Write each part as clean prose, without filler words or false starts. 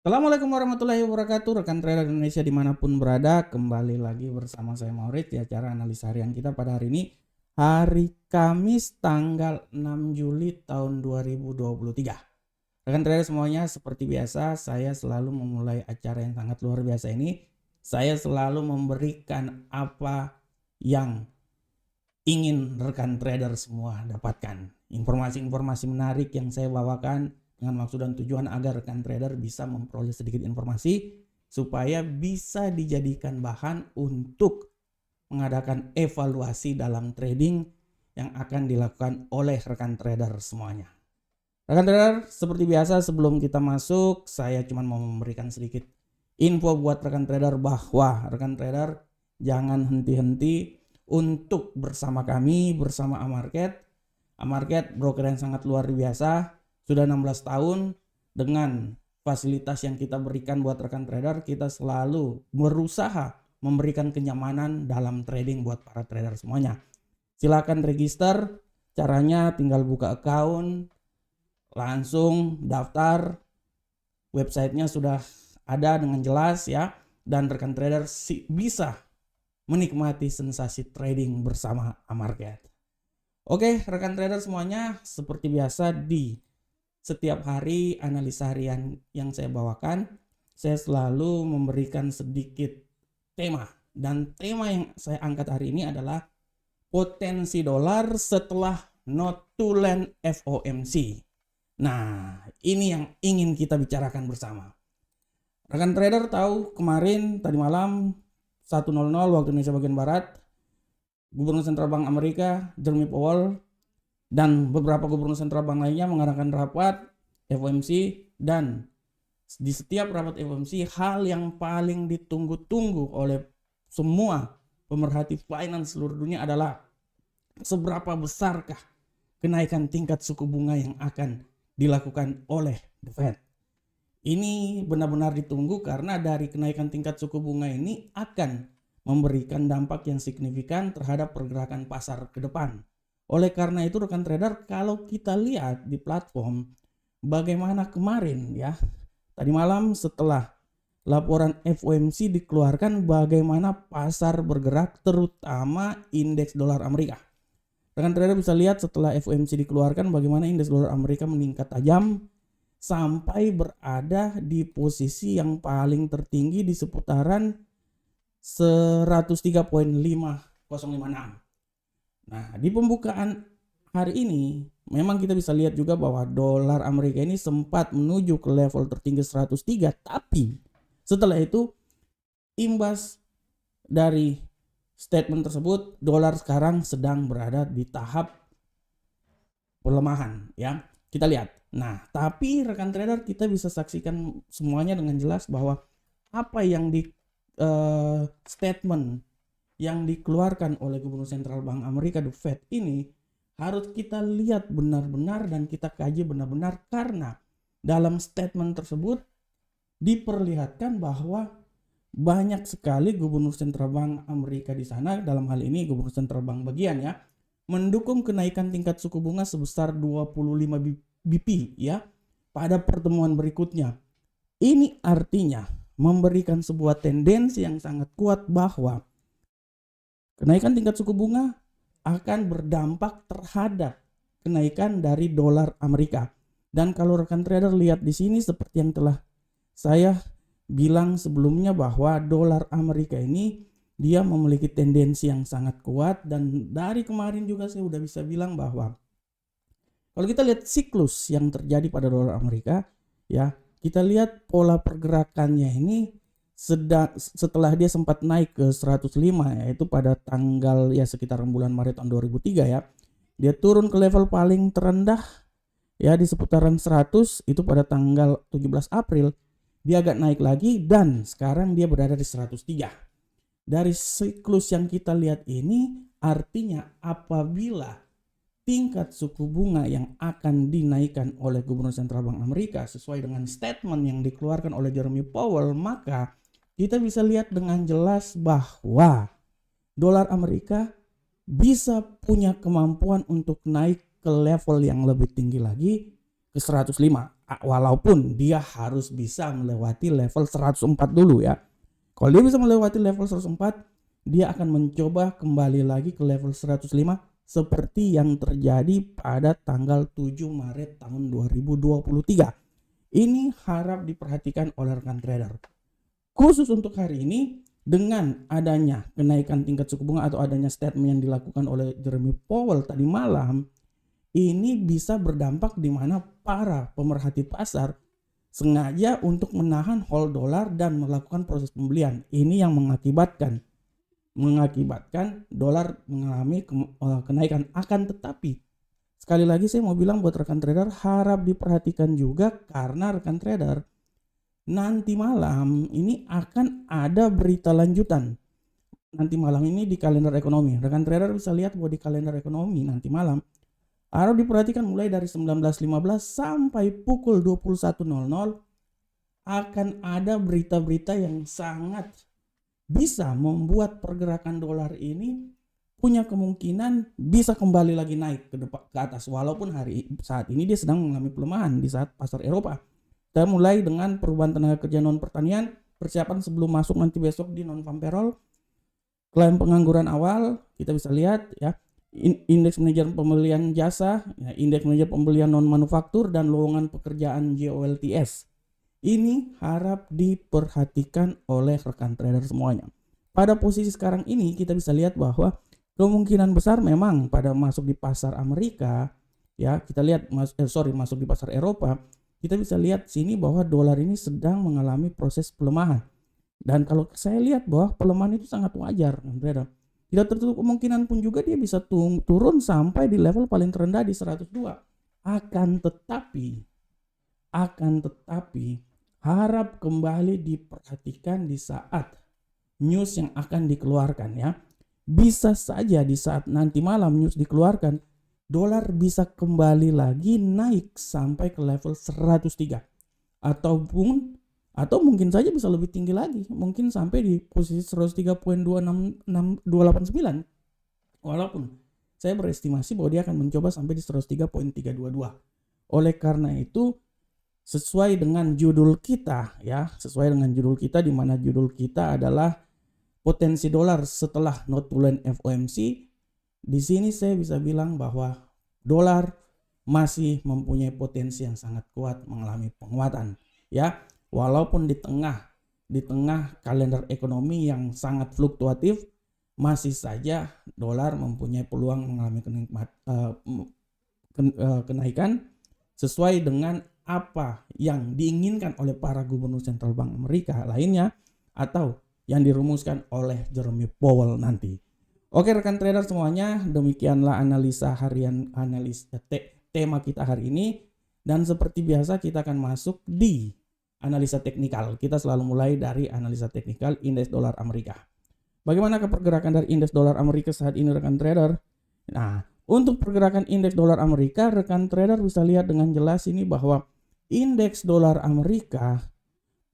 Assalamualaikum warahmatullahi wabarakatuh, rekan trader Indonesia dimanapun berada. Kembali lagi bersama saya Maurits di acara analisa harian kita pada hari ini, hari Kamis tanggal 6 Juli tahun 2023. Rekan trader semuanya, seperti biasa saya selalu memulai acara yang sangat luar biasa ini. Saya selalu memberikan apa yang ingin rekan trader semua dapatkan. Informasi-informasi menarik yang saya bawakan dengan maksud dan tujuan agar rekan trader bisa memperoleh sedikit informasi supaya bisa dijadikan bahan untuk mengadakan evaluasi dalam trading yang akan dilakukan oleh rekan trader semuanya. Rekan trader, seperti biasa sebelum kita masuk, saya cuma mau memberikan sedikit info buat rekan trader bahwa rekan trader jangan henti-henti untuk bersama kami, bersama Amarket. Amarket broker yang sangat luar biasa, sudah 16 tahun dengan fasilitas yang kita berikan buat rekan trader. Kita selalu berusaha memberikan kenyamanan dalam trading buat para trader semuanya. Silakan register, caranya tinggal buka account, langsung daftar, websitenya sudah ada dengan jelas ya, dan rekan trader bisa menikmati sensasi trading bersama Amarket. Oke, rekan trader semuanya, seperti biasa di setiap hari analisa harian yang saya bawakan, saya selalu memberikan sedikit tema. Dan tema yang saya angkat hari ini adalah potensi dolar setelah not to land FOMC. Nah, ini yang ingin kita bicarakan bersama. Rekan trader tahu kemarin tadi malam 1:00 waktu Indonesia bagian Barat, Gubernur Sentral Bank Amerika Jerome Powell dan beberapa gubernur sentral bank lainnya mengadakan rapat FOMC, dan di setiap rapat FOMC hal yang paling ditunggu-tunggu oleh semua pemerhati finance seluruh dunia adalah seberapa besarkah kenaikan tingkat suku bunga yang akan dilakukan oleh The Fed. Ini benar-benar ditunggu karena dari kenaikan tingkat suku bunga ini akan memberikan dampak yang signifikan terhadap pergerakan pasar ke depan. Oleh karena itu rekan trader, kalau kita lihat di platform bagaimana kemarin ya, tadi malam setelah laporan FOMC dikeluarkan, bagaimana pasar bergerak terutama indeks dolar Amerika. Rekan trader bisa lihat setelah FOMC dikeluarkan bagaimana indeks dolar Amerika meningkat tajam sampai berada di posisi yang paling tertinggi di seputaran 103.5056. Nah, di pembukaan hari ini memang kita bisa lihat juga bahwa dolar Amerika ini sempat menuju ke level tertinggi 103, tapi setelah itu imbas dari statement tersebut, dolar sekarang sedang berada di tahap pelemahan ya. Kita lihat. Nah, tapi rekan trader kita bisa saksikan semuanya dengan jelas bahwa apa yang di statement yang dikeluarkan oleh Gubernur Sentral Bank Amerika The Fed ini harus kita lihat benar-benar dan kita kaji benar-benar, karena dalam statement tersebut diperlihatkan bahwa banyak sekali Gubernur Sentral Bank Amerika di sana, dalam hal ini Gubernur Sentral Bank bagian ya, mendukung kenaikan tingkat suku bunga sebesar 25 BP ya pada pertemuan berikutnya. Ini artinya memberikan sebuah tendensi yang sangat kuat bahwa kenaikan tingkat suku bunga akan berdampak terhadap kenaikan dari dolar Amerika. Dan kalau rekan trader lihat di sini seperti yang telah saya bilang sebelumnya bahwa dolar Amerika ini dia memiliki tendensi yang sangat kuat, dan dari kemarin juga saya udah bisa bilang bahwa kalau kita lihat siklus yang terjadi pada dolar Amerika ya, kita lihat pola pergerakannya ini setelah dia sempat naik ke 105 yaitu pada tanggal ya sekitar bulan Maret tahun 2003 ya. Dia turun ke level paling terendah ya di seputaran 100 itu pada tanggal 17 April. Dia agak naik lagi dan sekarang dia berada di 103. Dari siklus yang kita lihat ini artinya apabila tingkat suku bunga yang akan dinaikkan oleh Gubernur Sentral Bank Amerika sesuai dengan statement yang dikeluarkan oleh Jerome Powell, maka kita bisa lihat dengan jelas bahwa dolar Amerika bisa punya kemampuan untuk naik ke level yang lebih tinggi lagi ke 105. Walaupun dia harus bisa melewati level 104 dulu ya. Kalau dia bisa melewati level 104, dia akan mencoba kembali lagi ke level 105 seperti yang terjadi pada tanggal 7 Maret tahun 2023. Ini harap diperhatikan oleh rekan trader. Khusus untuk hari ini, dengan adanya kenaikan tingkat suku bunga atau adanya statement yang dilakukan oleh Jeremy Powell tadi malam, ini bisa berdampak di mana para pemerhati pasar sengaja untuk menahan hold dolar dan melakukan proses pembelian. Ini yang mengakibatkan dolar mengalami kenaikan. Akan tetapi sekali lagi saya mau bilang buat rekan trader, harap diperhatikan juga karena rekan trader nanti malam ini akan ada berita lanjutan. Nanti malam ini di kalender ekonomi, rekan trader bisa lihat bahwa di kalender ekonomi nanti malam harus diperhatikan mulai dari 19.15 sampai pukul 21.00 akan ada berita-berita yang sangat bisa membuat pergerakan dolar ini punya kemungkinan bisa kembali lagi naik ke atas, walaupun saat ini dia sedang mengalami pelemahan di saat pasar Eropa. Kita mulai dengan perubahan tenaga kerja non pertanian, persiapan sebelum masuk nanti besok di non farm payroll, klaim pengangguran awal, kita bisa lihat ya, indeks manajer pembelian jasa, ya, indeks manajer pembelian non manufaktur dan lowongan pekerjaan JOLTS. Ini harap diperhatikan oleh rekan trader semuanya. Pada posisi sekarang ini kita bisa lihat bahwa kemungkinan besar memang pada masuk di pasar Amerika, ya kita lihat masuk di pasar Eropa, kita bisa lihat sini bahwa dolar ini sedang mengalami proses pelemahan. Dan kalau saya lihat bahwa pelemahan itu sangat wajar, trader. Tidak tertutup kemungkinan pun juga dia bisa turun sampai di level paling terendah di 102. Akan tetapi harap kembali diperhatikan di saat news yang akan dikeluarkan ya. Bisa saja di saat nanti malam news dikeluarkan, dolar bisa kembali lagi naik sampai ke level 103. Atau mungkin saja bisa lebih tinggi lagi, mungkin sampai di posisi 103.289. Walaupun saya berestimasi bahwa dia akan mencoba sampai di 103.322. Oleh karena itu, sesuai dengan judul kita di mana judul kita adalah potensi dolar setelah not bulan FOMC. Di sini saya bisa bilang bahwa dolar masih mempunyai potensi yang sangat kuat mengalami penguatan ya. Walaupun di tengah kalender ekonomi yang sangat fluktuatif, masih saja dolar mempunyai peluang mengalami kenaikan sesuai dengan apa yang diinginkan oleh para gubernur Central Bank Amerika lainnya atau yang dirumuskan oleh Jeremy Powell nanti. Oke rekan trader semuanya, demikianlah analisa harian tema kita hari ini, dan seperti biasa kita akan masuk di analisa teknikal. Kita selalu mulai dari analisa teknikal indeks dolar Amerika. Bagaimana pergerakan dari indeks dolar Amerika saat ini rekan trader? Nah, untuk pergerakan indeks dolar Amerika, rekan trader bisa lihat dengan jelas ini bahwa indeks dolar Amerika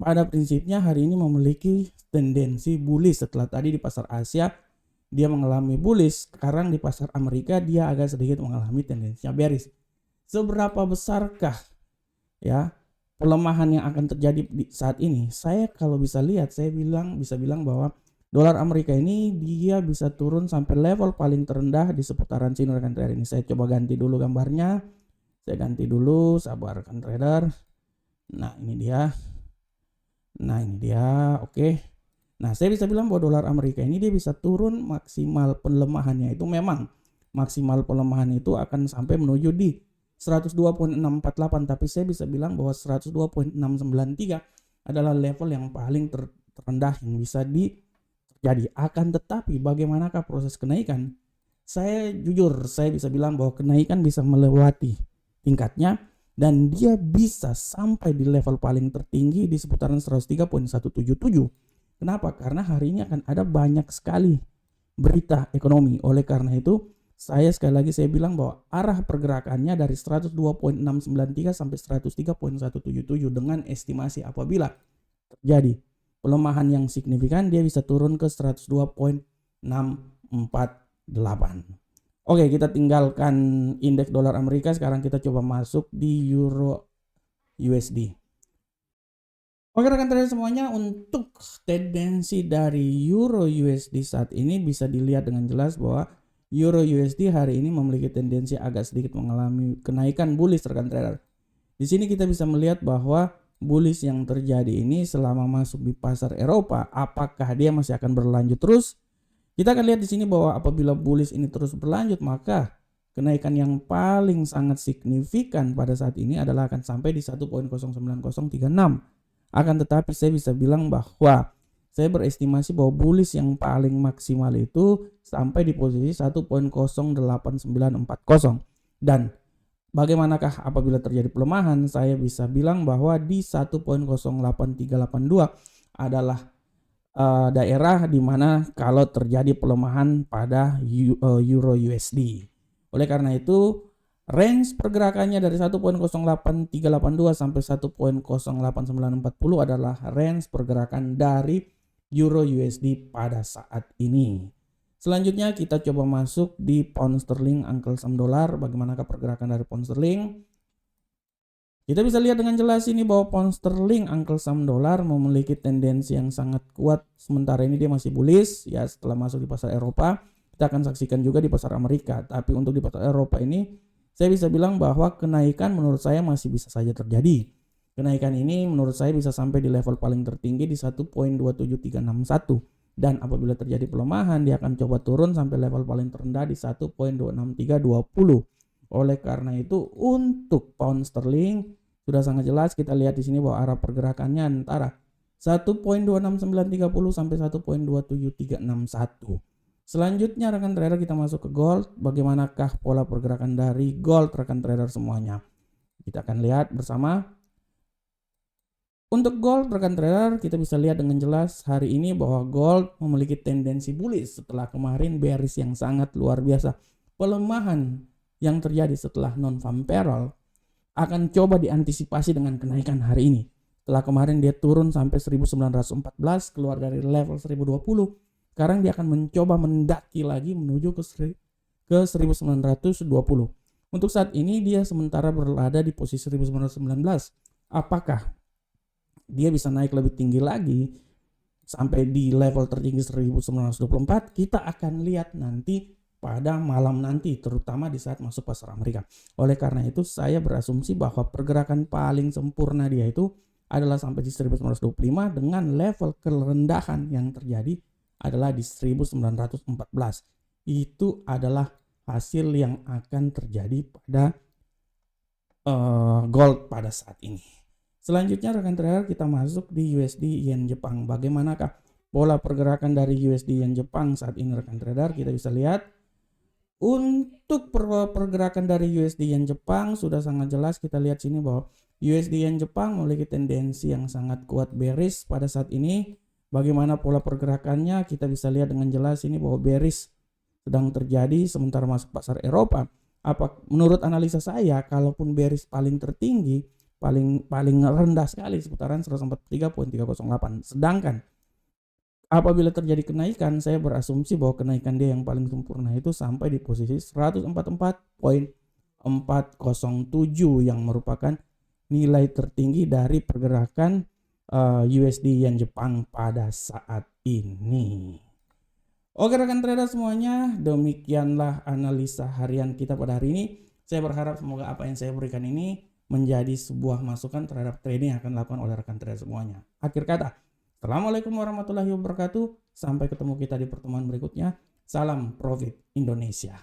pada prinsipnya hari ini memiliki tendensi bullish. Setelah tadi di pasar Asia dia mengalami bullish, sekarang di pasar Amerika dia agak sedikit mengalami tendensinya bearish. Seberapa besarkah ya pelemahan yang akan terjadi di saat ini? Saya kalau bisa lihat, saya bisa bilang bahwa dolar Amerika ini dia bisa turun sampai level paling terendah di seputaran sini rekan trader ini. Saya coba ganti dulu gambarnya. Saya ganti dulu, sabar rekan trader. Nah, ini dia. Oke. Nah, saya bisa bilang bahwa dolar Amerika ini dia bisa turun maksimal pelemahannya itu memang maksimal pelemahan itu akan sampai menuju di 102.648, tapi saya bisa bilang bahwa 102.693 adalah level yang paling terendah yang bisa terjadi. Akan tetapi bagaimanakah proses kenaikan? Saya bisa bilang bahwa kenaikan bisa melewati tingkatnya dan dia bisa sampai di level paling tertinggi di seputaran 103.177. Kenapa? Karena hari ini akan ada banyak sekali berita ekonomi. Oleh karena itu saya bilang bahwa arah pergerakannya dari 102.693 sampai 103.177 dengan estimasi apabila terjadi pelemahan yang signifikan dia bisa turun ke 102.648. Oke, kita tinggalkan indeks dolar Amerika, sekarang kita coba masuk di Euro USD. Oke rekan trader semuanya, untuk tendensi dari Euro USD saat ini bisa dilihat dengan jelas bahwa Euro USD hari ini memiliki tendensi agak sedikit mengalami kenaikan bullish rekan trader. Di sini kita bisa melihat bahwa bullish yang terjadi ini selama masuk di pasar Eropa, apakah dia masih akan berlanjut terus? Kita akan lihat di sini bahwa apabila bullish ini terus berlanjut, maka kenaikan yang paling sangat signifikan pada saat ini adalah akan sampai di 1.09036. Akan tetapi saya bisa bilang bahwa saya berestimasi bahwa bullish yang paling maksimal itu sampai di posisi 1.08940. Dan bagaimanakah apabila terjadi pelemahan? Saya bisa bilang bahwa di 1.08382 adalah daerah di mana kalau terjadi pelemahan pada Euro USD. Oleh karena itu, range pergerakannya dari 1.08382 sampai 1.08940 adalah range pergerakan dari Euro USD pada saat ini. Selanjutnya kita coba masuk di pound sterling, angkel saham dolar. Bagaimanakah pergerakan dari pound sterling? Kita bisa lihat dengan jelas ini bahwa pound sterling, angkel saham dolar memiliki tendensi yang sangat kuat. Sementara ini dia masih bullish ya setelah masuk di pasar Eropa. Kita akan saksikan juga di pasar Amerika. Tapi untuk di pasar Eropa ini saya bisa bilang bahwa kenaikan menurut saya masih bisa saja terjadi. Kenaikan ini menurut saya bisa sampai di level paling tertinggi di 1.27361. Dan apabila terjadi pelemahan dia akan coba turun sampai level paling terendah di 1.26320. Oleh karena itu untuk pound sterling sudah sangat jelas, kita lihat di sini bahwa arah pergerakannya antara 1.26930 sampai 1.27361. Selanjutnya rekan trader kita masuk ke gold. Bagaimanakah pola pergerakan dari gold rekan trader semuanya? Kita akan lihat bersama. Untuk gold rekan trader kita bisa lihat dengan jelas hari ini bahwa gold memiliki tendensi bullish setelah kemarin bearish yang sangat luar biasa. Pelemahan yang terjadi setelah non-farm payroll akan coba diantisipasi dengan kenaikan hari ini. Setelah kemarin dia turun sampai 1914, keluar dari level 1020. Sekarang dia akan mencoba mendaki lagi menuju ke 1920. Untuk saat ini dia sementara berada di posisi 1919. Apakah dia bisa naik lebih tinggi lagi sampai di level tertinggi 1924? Kita akan lihat nanti pada malam nanti, terutama di saat masuk pasar Amerika. Oleh karena itu saya berasumsi bahwa pergerakan paling sempurna dia itu adalah sampai di 1925 dengan level kerendahan yang terjadi adalah di 1914. Itu adalah hasil yang akan terjadi pada gold pada saat ini. Selanjutnya rekan trader kita masuk di USD Yen Jepang. Bagaimanakah pola pergerakan dari USD Yen Jepang saat ini rekan trader? Kita bisa lihat untuk pergerakan dari USD Yen Jepang sudah sangat jelas. Kita lihat sini bahwa USD Yen Jepang memiliki tendensi yang sangat kuat bearish pada saat ini. Bagaimana pola pergerakannya? Kita bisa lihat dengan jelas ini bahwa bearish sedang terjadi sementara masuk pasar Eropa. Menurut analisa saya, kalaupun bearish paling tertinggi, paling rendah sekali seputaran 143.308. Sedangkan apabila terjadi kenaikan, saya berasumsi bahwa kenaikan dia yang paling sempurna itu sampai di posisi 144.407 yang merupakan nilai tertinggi dari pergerakan USD Yen Jepang pada saat ini. Oke rekan trader semuanya, demikianlah analisa harian kita pada hari ini. Saya berharap semoga apa yang saya berikan ini menjadi sebuah masukan terhadap trading yang akan dilakukan oleh rekan trader semuanya. Akhir kata, Assalamualaikum warahmatullahi wabarakatuh. Sampai ketemu kita di pertemuan berikutnya. Salam Profit Indonesia.